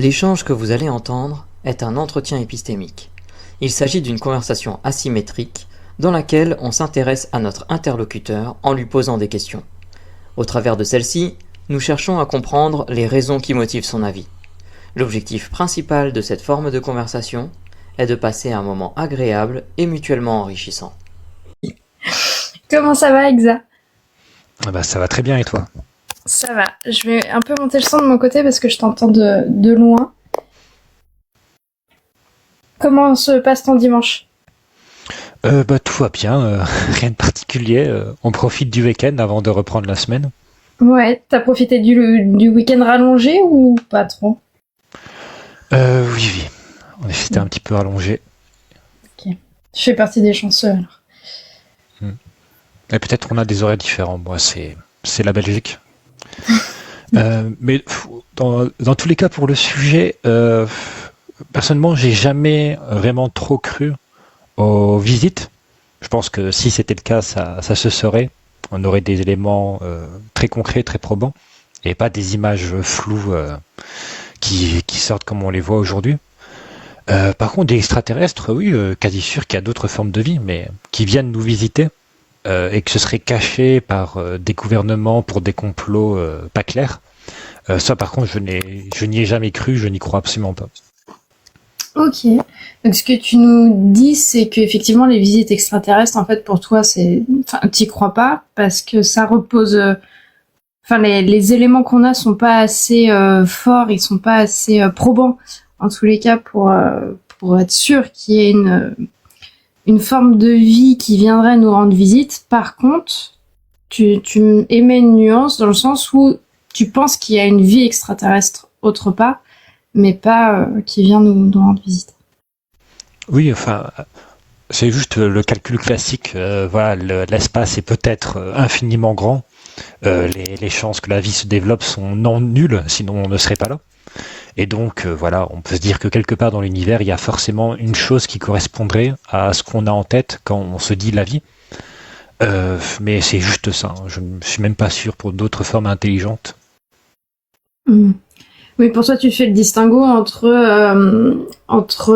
L'échange que vous allez entendre est un entretien épistémique. Il s'agit d'une conversation asymétrique dans laquelle on s'intéresse à notre interlocuteur en lui posant des questions. Au travers de celle-ci, nous cherchons à comprendre les raisons qui motivent son avis. L'objectif principal de cette forme de conversation est de passer un moment agréable et mutuellement enrichissant. Comment ça va, Exa? Ça va très bien, et toi? Ça va. Je vais un peu monter le son de mon côté parce que je t'entends de loin. Comment se passe ton dimanche? Tout va bien, rien de particulier. On profite du week-end avant de reprendre la semaine. Ouais, t'as profité du week-end rallongé ou pas trop? Oui. En effet, c'était un petit peu rallongé. Ok. Je fais partie des chanceux alors. Et peut-être qu'on a des horaires différents. Moi, c'est la Belgique. Mais dans tous les cas, pour le sujet, personnellement, j'ai jamais vraiment trop cru aux visites. Je pense que si c'était le cas, ça se saurait. On aurait des éléments très concrets, très probants, et pas des images floues qui sortent comme on les voit aujourd'hui. Par contre, des extraterrestres, oui, quasi sûr qu'il y a d'autres formes de vie, mais qui viennent nous visiter et que ce serait caché par des gouvernements pour des complots pas clairs. Ça, par contre, je n'y ai jamais cru, je n'y crois absolument pas. Ok. Donc ce que tu nous dis, c'est qu'effectivement les visites extraterrestres, en fait, pour toi, t'y crois pas parce que ça repose. Les éléments qu'on a sont pas assez forts, ils sont pas assez probants en tous les cas pour être sûr qu'il y ait une forme de vie qui viendrait nous rendre visite. Par contre, tu émets une nuance dans le sens où tu penses qu'il y a une vie extraterrestre autre part, mais pas qui vient nous rendre visite. Oui, c'est juste le calcul classique. Voilà, l'espace est peut-être infiniment grand. Les chances que la vie se développe sont non nulles, sinon on ne serait pas là. Et donc, voilà, on peut se dire que quelque part dans l'univers, il y a forcément une chose qui correspondrait à ce qu'on a en tête quand on se dit la vie. Mais c'est juste ça. Je ne suis même pas sûr pour d'autres formes intelligentes. Oui, pour toi, tu fais le distinguo entre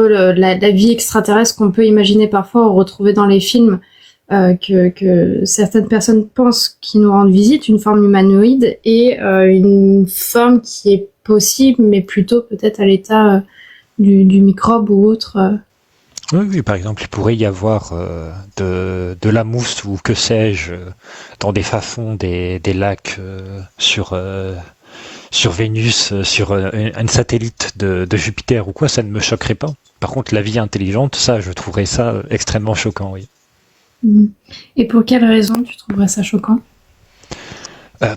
la vie extraterrestre qu'on peut imaginer parfois ou retrouver dans les films, que certaines personnes pensent qui nous rendent visite, une forme humanoïde, et une forme qui est possible, mais plutôt peut-être à l'état du microbe ou autre. Oui, par exemple, il pourrait y avoir de la mousse ou que sais-je dans des fafonds des lacs sur Vénus, sur un satellite de Jupiter ou quoi, ça ne me choquerait pas. Par contre, la vie intelligente, ça, je trouverais ça extrêmement choquant, oui. Et pour quelle raison tu trouverais ça choquant?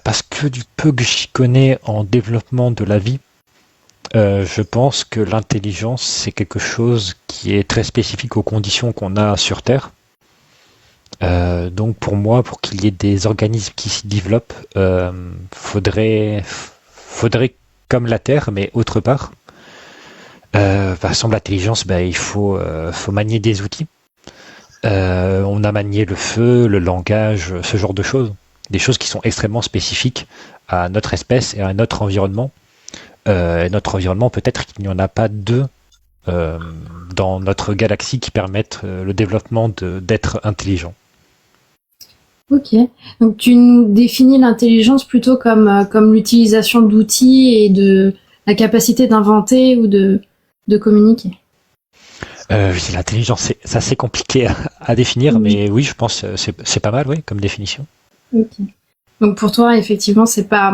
Parce que du peu que j'y connais en développement de la vie, je pense que l'intelligence, c'est quelque chose qui est très spécifique aux conditions qu'on a sur Terre. Donc pour moi, pour qu'il y ait des organismes qui s'y développent, faudrait comme la Terre, mais autre part. Par exemple, l'intelligence, il faut manier des outils. On a manié le feu, le langage, ce genre de choses. Des choses qui sont extrêmement spécifiques à notre espèce et à notre environnement. Notre environnement, peut-être qu'il n'y en a pas deux dans notre galaxie qui permettent le développement d'êtres intelligents. Ok. Donc tu nous définis l'intelligence plutôt comme l'utilisation d'outils et de la capacité d'inventer ou de communiquer. Oui, l'intelligence, c'est assez compliqué à définir, mais oui, je pense que c'est pas mal, oui, comme définition. Ok. Donc pour toi, effectivement, c'est pas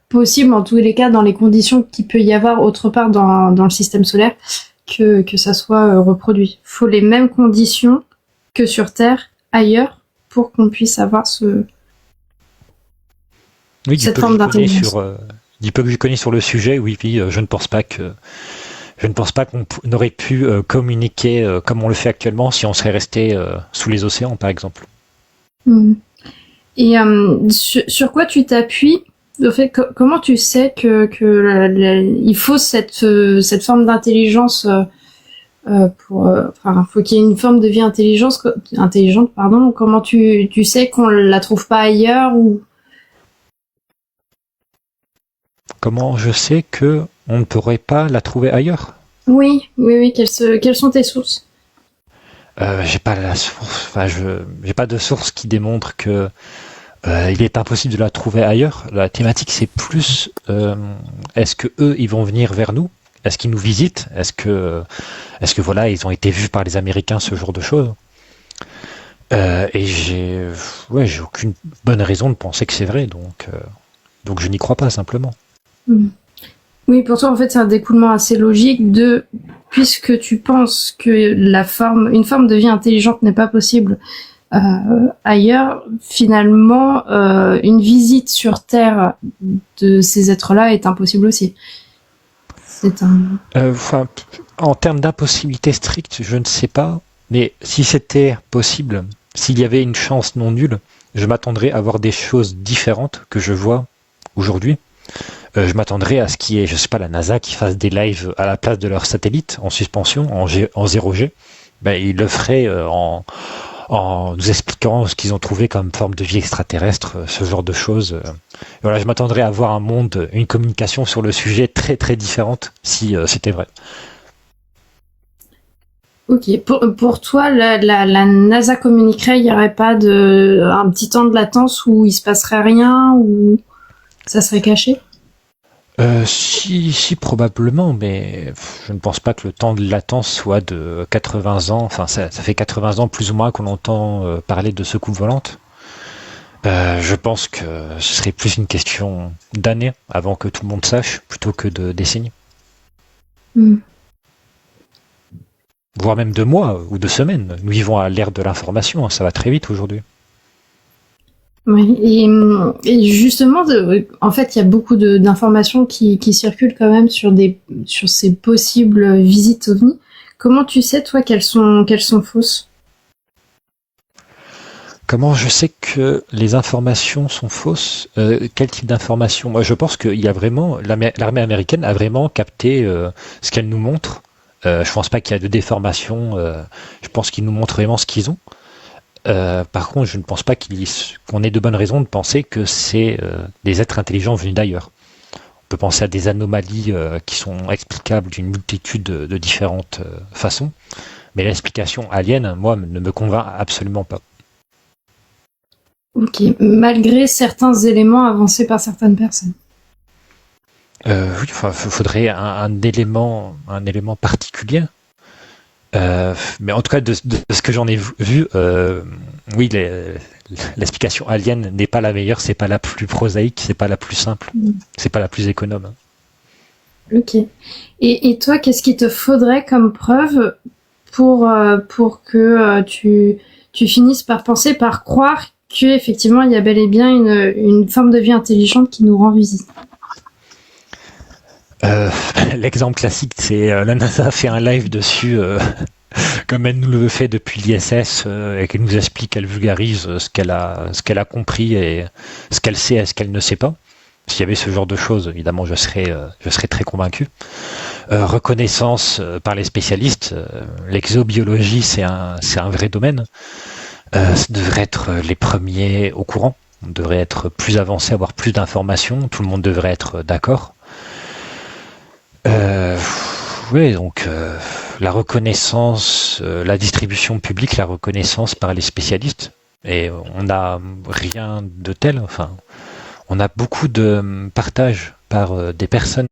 possible en tous les cas dans les conditions qu'il peut y avoir autre part dans le système solaire que ça soit reproduit. Faut les mêmes conditions que sur Terre ailleurs pour qu'on puisse avoir cette forme d'intelligence. Du peu que je connais sur le sujet, oui, je ne pense pas qu'on aurait pu communiquer comme on le fait actuellement si on serait resté sous les océans, par exemple. Et sur quoi tu t'appuies au fait, comment tu sais que il faut cette forme d'intelligence faut qu'il y ait une forme de vie intelligente, pardon. Comment tu sais qu'on la trouve pas ailleurs ou Comment je sais que on ne pourrait pas la trouver ailleurs? Oui. Quelles sont tes sources? J'ai pas la source, j'ai pas de source qui démontre que il est impossible de la trouver ailleurs. La thématique, c'est plus est-ce que eux, ils vont venir vers nous? Est-ce qu'ils nous visitent? Est-ce que voilà, ils ont été vus par les Américains, ce genre de choses? Et j'ai aucune bonne raison de penser que c'est vrai, donc je n'y crois pas simplement. Oui, pour toi, en fait, c'est un découlement assez logique puisque tu penses que une forme de vie intelligente n'est pas possible ailleurs, finalement, une visite sur Terre de ces êtres-là est impossible aussi. En termes d'impossibilité stricte, je ne sais pas, mais si c'était possible, s'il y avait une chance non nulle, je m'attendrais à voir des choses différentes que je vois aujourd'hui. Je m'attendrais à ce qu'il y ait, je sais pas, la NASA qui fasse des lives à la place de leur satellite en suspension, en 0G. Ils le feraient en nous expliquant ce qu'ils ont trouvé comme forme de vie extraterrestre, ce genre de choses. Voilà, je m'attendrais à voir un monde, une communication sur le sujet très très différente si c'était vrai. Ok, pour toi, la NASA communiquerait, il n'y aurait pas un petit temps de latence où il se passerait rien, ou ça serait caché? Si, probablement, mais je ne pense pas que le temps de latence soit de 80 ans. Enfin, ça fait 80 ans plus ou moins qu'on entend parler de soucoupe volante. Je pense que ce serait plus une question d'années avant que tout le monde sache, plutôt que de décennies. Voire même de mois ou de semaines. Nous vivons à l'ère de l'information, ça va très vite aujourd'hui. Oui, et justement, en fait, il y a beaucoup d'informations qui circulent quand même sur ces possibles visites ovnis. Comment tu sais, toi, qu'elles sont fausses? Comment je sais que les informations sont fausses? Quel type d'informations? Moi, je pense qu'il y a vraiment l'armée américaine a vraiment capté ce qu'elle nous montre. Je pense pas qu'il y a de déformation. Je pense qu'ils nous montrent vraiment ce qu'ils ont. Par contre, je ne pense pas qu'on ait de bonnes raisons de penser que c'est des êtres intelligents venus d'ailleurs. On peut penser à des anomalies qui sont explicables d'une multitude de différentes façons, mais l'explication alien, moi, ne me convainc absolument pas. Ok, malgré certains éléments avancés par certaines personnes. Oui, faudrait un élément particulier. Mais en tout cas, de ce que j'en ai vu, oui, l'explication alien n'est pas la meilleure, c'est pas la plus prosaïque, c'est pas la plus simple, c'est pas la plus économe. Ok. Et toi, qu'est-ce qu'il te faudrait comme preuve pour que tu finisses par croire qu'effectivement il y a bel et bien une forme de vie intelligente qui nous rend visite? L'exemple classique, c'est la NASA a fait un live dessus, comme elle nous le fait depuis l'ISS, et qu'elle nous explique, elle vulgarise ce qu'elle a compris et ce qu'elle sait et ce qu'elle ne sait pas. S'il y avait ce genre de choses, évidemment, je serais très convaincu. Reconnaissance par les spécialistes, l'exobiologie, c'est un vrai domaine. Ça devrait être les premiers au courant. On devrait être plus avancé, avoir plus d'informations. Tout le monde devrait être d'accord. Oui, donc la reconnaissance, la distribution publique, la reconnaissance par les spécialistes. Et on n'a rien de tel. Enfin, on a beaucoup de partage par des personnes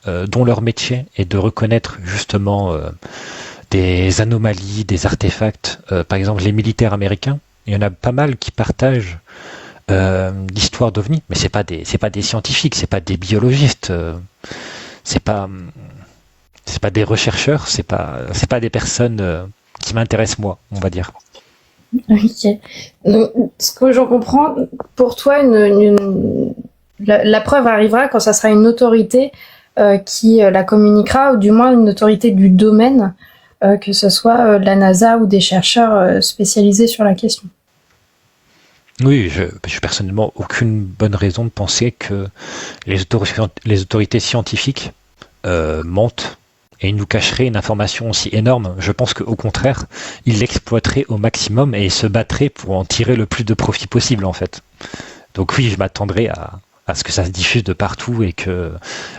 dont leur métier est de reconnaître justement des anomalies, des artefacts. Par exemple, les militaires américains, il y en a pas mal qui partagent l'histoire d'OVNI, mais c'est pas des scientifiques, c'est pas des biologistes, c'est pas des rechercheurs, c'est pas des personnes qui m'intéressent moi, on va dire. Ok. Donc, ce que j'en comprends, pour toi, la preuve arrivera quand ça sera une autorité qui la communiquera, ou du moins une autorité du domaine, que ce soit la NASA ou des chercheurs spécialisés sur la question. Oui, je personnellement aucune bonne raison de penser que les autorités scientifiques mentent et nous cacheraient une information aussi énorme. Je pense qu'au contraire, ils l'exploiteraient au maximum et se battraient pour en tirer le plus de profit possible en fait. Donc oui, je m'attendrais à à ce que ça se diffuse de partout et que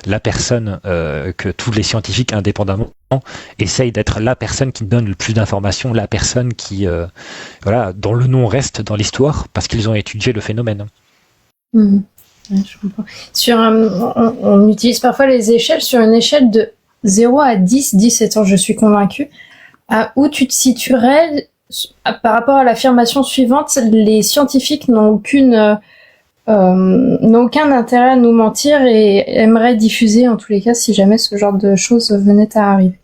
la personne, que tous les scientifiques indépendamment essayent d'être la personne qui donne le plus d'informations, la personne qui, voilà, dont le nom reste dans l'histoire parce qu'ils ont étudié le phénomène. Ouais, je comprends. On utilise parfois les échelles sur une échelle de 0 à 10, 10 étant je suis convaincu, où tu te situerais par rapport à l'affirmation suivante, les scientifiques n'ont aucun intérêt à nous mentir et aimeraient diffuser en tous les cas si jamais ce genre de choses venait à arriver.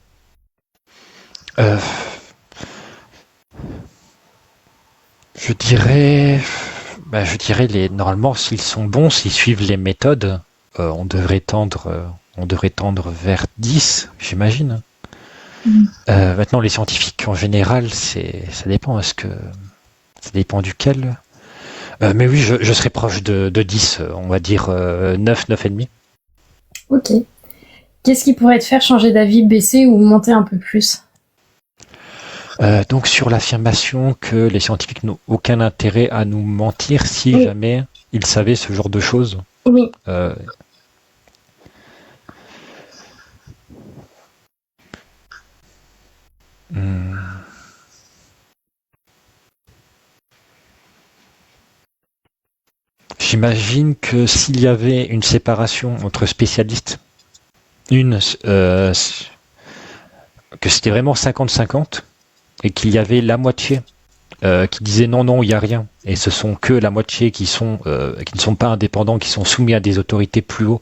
Je dirais normalement, s'ils sont bons, s'ils suivent les méthodes, on devrait tendre vers 10, j'imagine. Maintenant, les scientifiques en général, ça dépend. Ça dépend duquel. Mais oui, je serais proche de 10, on va dire 9, 9,5. Ok. Qu'est-ce qui pourrait te faire changer d'avis, baisser ou monter un peu plus ? Donc sur l'affirmation que les scientifiques n'ont aucun intérêt à nous mentir si Oui. jamais ils savaient ce genre de choses. Oui. J'imagine que s'il y avait une séparation entre spécialistes, que c'était vraiment 50-50, et qu'il y avait la moitié qui disait non, il n'y a rien, et ce sont que la moitié qui ne sont pas indépendants, qui sont soumis à des autorités plus haut,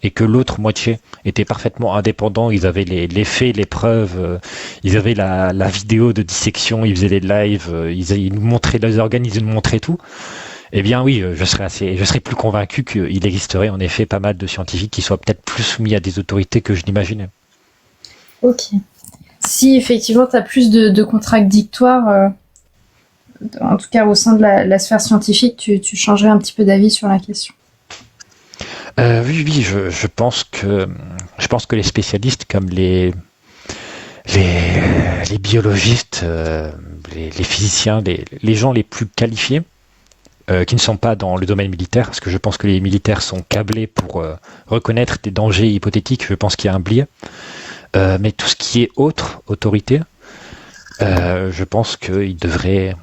et que l'autre moitié était parfaitement indépendant, ils avaient les faits, les preuves, ils avaient la vidéo de dissection, ils faisaient les lives, ils nous montraient les organes, ils nous montraient tout. Eh bien oui, je serais plus convaincu qu'il existerait en effet pas mal de scientifiques qui soient peut-être plus soumis à des autorités que je l'imaginais. Ok. Si effectivement tu as plus de contradictoires, en tout cas au sein de la sphère scientifique, tu changerais un petit peu d'avis sur la question. Oui, je pense que les spécialistes comme les biologistes, les physiciens, les gens les plus qualifiés, qui ne sont pas dans le domaine militaire, parce que je pense que les militaires sont câblés pour reconnaître des dangers hypothétiques, je pense qu'il y a un biais. Mais tout ce qui est autre autorité, je pense qu'ils devraient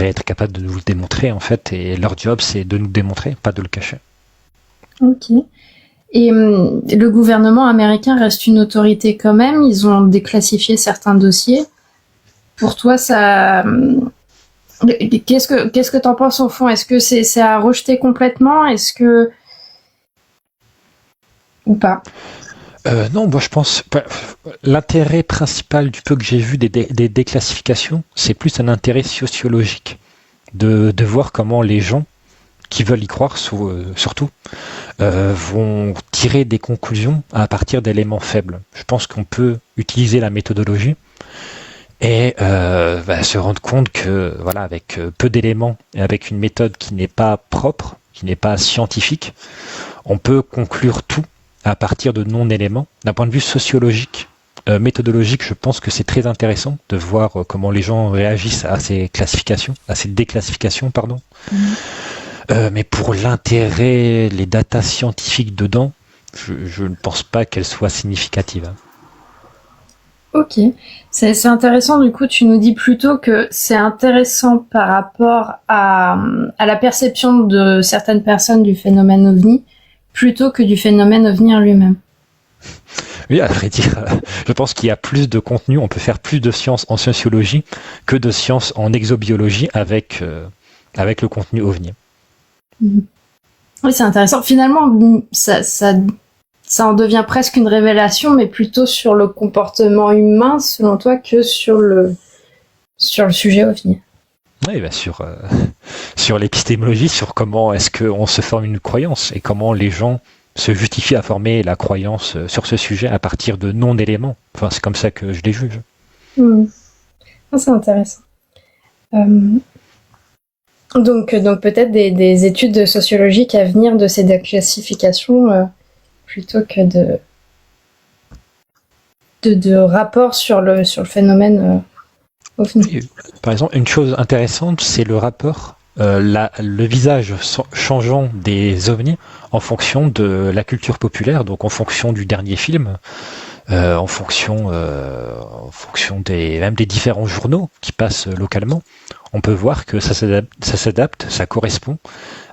être capables de nous le démontrer, en fait, et leur job, c'est de nous démontrer, pas de le cacher. Ok. Et le gouvernement américain reste une autorité quand même, ils ont déclassifié certains dossiers. Pour toi, ça... Qu'est-ce que t'en penses au fond ? Est-ce que c'est à rejeter complètement ? Est-ce que... Ou pas ? Non, moi je pense l'intérêt principal du peu que j'ai vu des déclassifications, c'est plus un intérêt sociologique de voir comment les gens qui veulent y croire surtout vont tirer des conclusions à partir d'éléments faibles. Je pense qu'on peut utiliser la méthodologie et se rendre compte que voilà, avec peu d'éléments et avec une méthode qui n'est pas propre, qui n'est pas scientifique, on peut conclure tout à partir de non-éléments. D'un point de vue sociologique, méthodologique, je pense que c'est très intéressant de voir comment les gens réagissent à ces déclassifications, pardon. Mais pour l'intérêt, les datas scientifiques dedans, je ne pense pas qu'elles soient significatives. Ok, c'est intéressant. Du coup, tu nous dis plutôt que c'est intéressant par rapport à la perception de certaines personnes du phénomène OVNI, plutôt que du phénomène OVNI en lui-même. Oui, à vrai dire, je pense qu'il y a plus de contenu, on peut faire plus de sciences en sociologie que de sciences en exobiologie avec le contenu OVNI. Oui, c'est intéressant. Finalement, ça en devient presque une révélation, mais plutôt sur le comportement humain, selon toi, que sur le sujet OVNI. Oui, sur l'épistémologie, sur comment est-ce qu'on se forme une croyance et comment les gens se justifient à former la croyance sur ce sujet à partir de non-éléments. Enfin, c'est comme ça que je les juge. C'est intéressant. Donc peut-être des études sociologiques à venir de ces déclassifications plutôt que de rapports sur le phénomène OVNI. Par exemple, une chose intéressante, c'est le rapport le visage changeant des ovnis en fonction de la culture populaire, donc en fonction du dernier film, en fonction même des différents journaux qui passent localement. On peut voir que ça s'adapte, ça correspond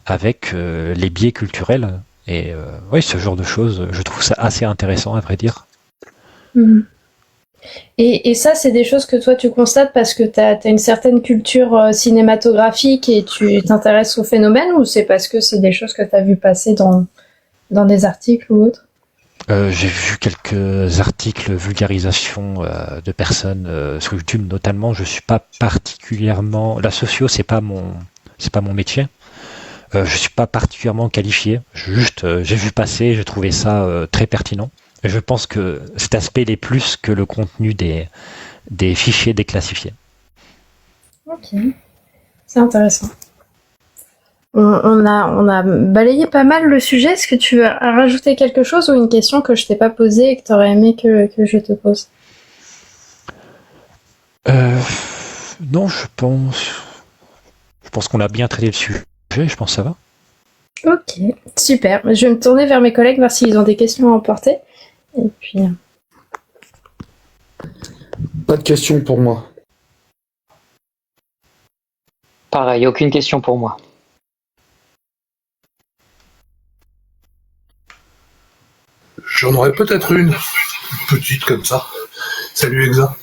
avec les biais culturels. Et oui, ce genre de choses, je trouve ça assez intéressant, à vrai dire. Mhm. Et ça, c'est des choses que toi, tu constates parce que tu as une certaine culture cinématographique et tu t'intéresses au phénomène, ou c'est parce que c'est des choses que tu as vu passer dans des articles ou autres? J'ai vu quelques articles vulgarisation de personnes sur YouTube, notamment. Je suis pas particulièrement... La socio, c'est pas mon métier. Je suis pas particulièrement qualifié. J'ai vu passer, j'ai trouvé ça très pertinent. Et je pense que cet aspect l'est plus que le contenu des fichiers déclassifiés. Ok, c'est intéressant. On a balayé pas mal le sujet. Est-ce que tu veux rajouter quelque chose ou une question que je t'ai pas posée et que tu aurais aimé que je te pose? Non, je pense qu'on a bien traité le sujet. Je pense que ça va. Ok, super. Je vais me tourner vers mes collègues, voir s'ils ont des questions à emporter. Et puis... Pas de questions pour moi. Pareil, aucune question pour moi. J'en aurais peut-être une petite comme ça. Salut Exa.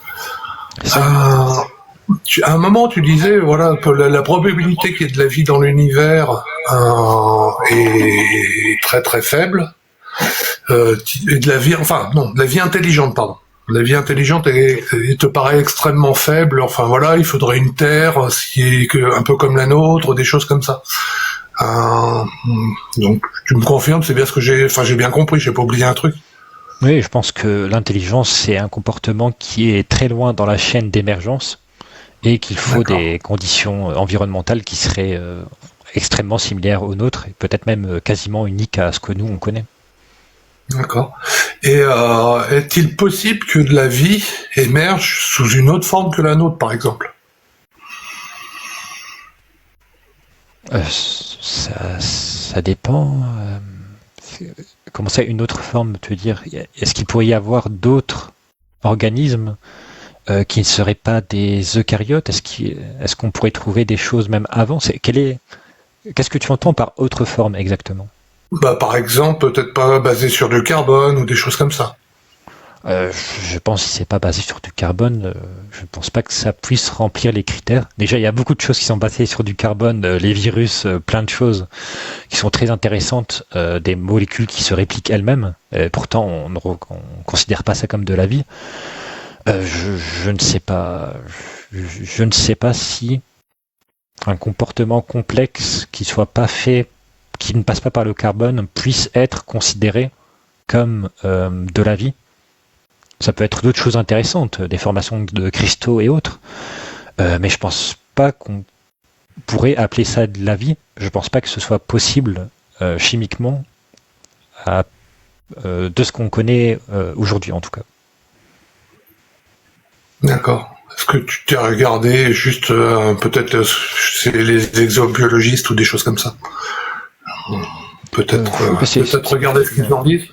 À un moment, tu disais voilà que la probabilité qu'il y ait de la vie dans l'univers est très très faible. Et de la vie, de la vie intelligente, pardon. La vie intelligente te paraît extrêmement faible. Enfin voilà, il faudrait une Terre un peu comme la nôtre, des choses comme ça. Donc tu me confirmes, c'est bien ce que j'ai bien compris, j'ai pas oublié un truc. Oui, je pense que l'intelligence, c'est un comportement qui est très loin dans la chaîne d'émergence et qu'il faut des conditions environnementales qui seraient extrêmement similaires aux nôtres et peut-être même quasiment uniques à ce que nous on connaît. D'accord. Et est-il possible que de la vie émerge sous une autre forme que la nôtre, par exemple? Ça dépend. Comment ça, une autre forme, tu veux dire? Est-ce qu'il pourrait y avoir d'autres organismes qui ne seraient pas des eucaryotes? Est-ce qu'on pourrait trouver des choses même avant? Qu'est-ce que tu entends par autre forme exactement? Par exemple, peut-être pas basé sur du carbone ou des choses comme ça. Je pense que si c'est pas basé sur du carbone, je pense pas que ça puisse remplir les critères. Déjà, il y a beaucoup de choses qui sont basées sur du carbone, les virus, plein de choses qui sont très intéressantes, des molécules qui se répliquent elles-mêmes. Pourtant, on considère pas ça comme de la vie. Je ne sais pas. Je ne sais pas si un comportement complexe qui ne passe pas par le carbone, puisse être considéré comme de la vie. Ça peut être d'autres choses intéressantes, des formations de cristaux et autres, mais je pense pas qu'on pourrait appeler ça de la vie. Je pense pas que ce soit possible chimiquement de ce qu'on connaît aujourd'hui en tout cas. D'accord. Est-ce que tu t'es regardé juste peut-être c'est les exobiologistes ou des choses comme ça? Peut-être regarder ce qu'ils en disent.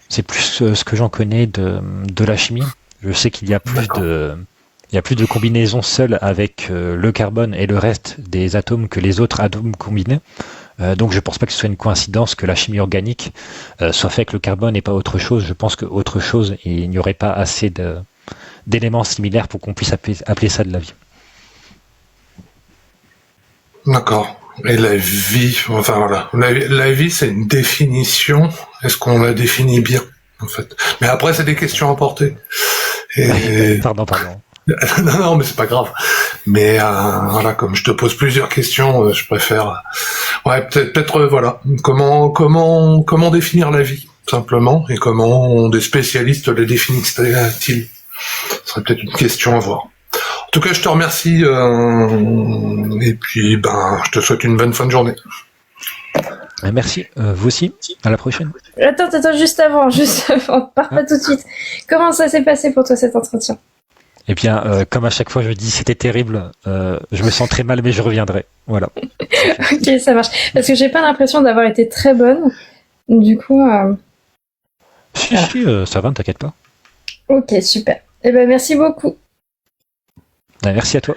C'est plus ce que j'en connais de la chimie. Je sais qu'il y a plus de combinaisons seules avec le carbone et le reste des atomes que les autres atomes combinés. Donc je pense pas que ce soit une coïncidence que la chimie organique soit faite avec le carbone et pas autre chose. Je pense qu'autre chose, il n'y aurait pas assez d'éléments similaires pour qu'on puisse appeler ça de la vie. D'accord. Et la vie, enfin voilà, la vie c'est une définition. Est-ce qu'on la définit bien en fait? Mais après c'est des questions à porter. Et... Pardon. non, mais c'est pas grave. Mais voilà, comme je te pose plusieurs questions, je préfère. Ouais, peut-être voilà. Comment définir la vie simplement, et comment des spécialistes la définissent-ils? Ce serait peut-être une question à voir. En tout cas, je te remercie et puis je te souhaite une bonne fin de journée. Merci, vous aussi, à la prochaine. Attends, juste avant, pars pas tout de suite. Comment ça s'est passé pour toi cet entretien? Eh bien, comme à chaque fois je dis c'était terrible, je me sens très mal mais je reviendrai. Voilà. Ok, ça marche. Parce que j'ai pas l'impression d'avoir été très bonne. Du coup, Si, Voilà. si, ça va, ne t'inquiète pas. ok, super. Eh ben, merci beaucoup. Merci à toi.